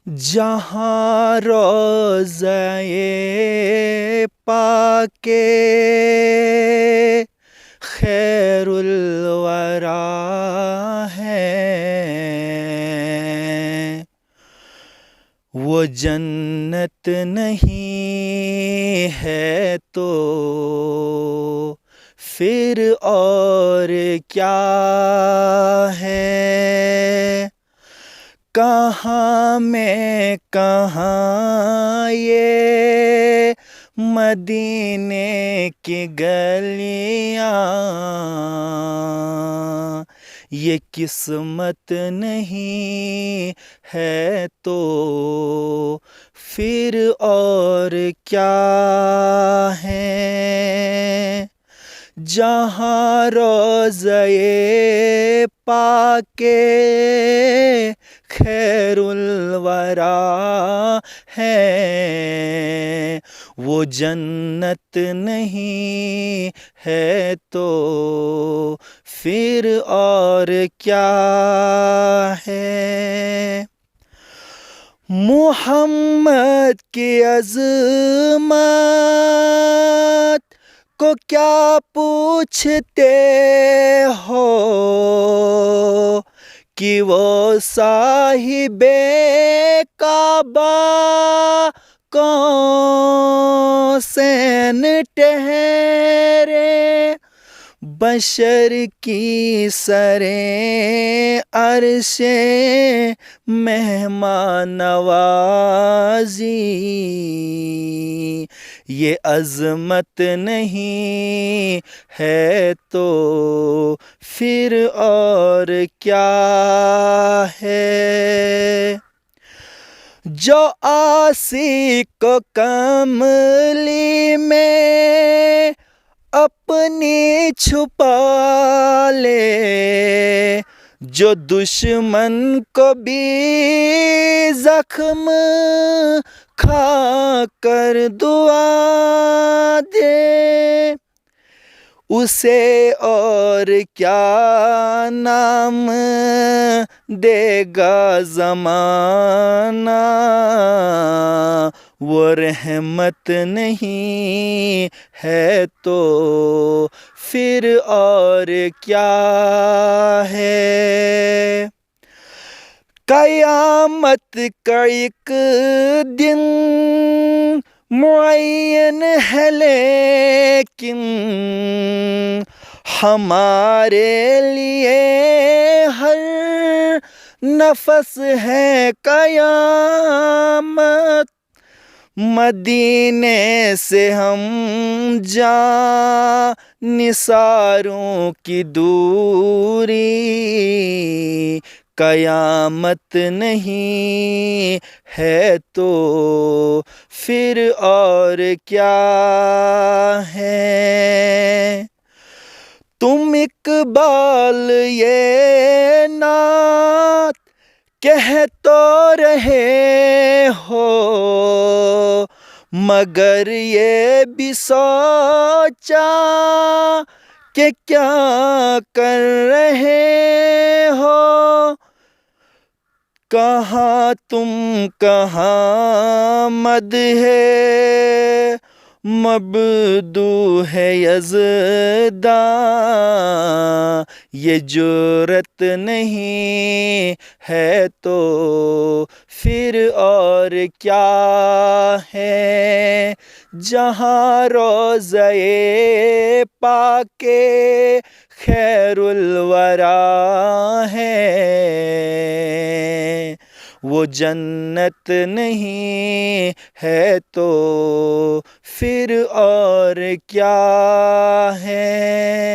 جہاں روضہ پاک خیر الورا ہے، وہ جنت نہیں ہے تو پھر اور کیا ہے؟ کہاں میں کہاں یہ مدینے کی گلیاں، یہ قسمت نہیں ہے تو پھر اور کیا ہے؟ جہاں روضہ پاک خیر الورا ہے، وہ جنت نہیں ہے تو پھر اور کیا ہے؟ محمد کی عظمت کو کیا پوچھتے ہو کہ وہ صاحب کعبہ قوسین ٹھہرے، بشر کی سریں عرش مہمان نوازی، یہ عظمت نہیں ہے تو پھر اور کیا ہے؟ جو عاشق کو کملی میں اپنی چھپا لے، جو دشمن کو بھی زخم کھا کر دعا دے، اسے اور کیا نام دے گا زمانہ؟ وہ رحمت نہیں ہے تو پھر اور کیا ہے؟ قیامت کا ایک دن معین ہے لیکن ہمارے لیے ہر نفس ہے قیامت، مدینے سے ہم جانثاروں کی دوری، قیامت نہیں ہے تو پھر اور کیا ہے؟ تم اقبال یہ نعت کہہ تو رہے ہو، مگر یہ بھی سوچا کہ کیا کر رہے ہو؟ کہاں تم کہاں مدح مبدوح ہے یزداں، یہ جرأت نہیں ہے تو پھر اور کیا ہے؟ جہاں روضہ پاک خیر الورا ہے، وہ جنت نہیں ہے تو پھر اور کیا ہے؟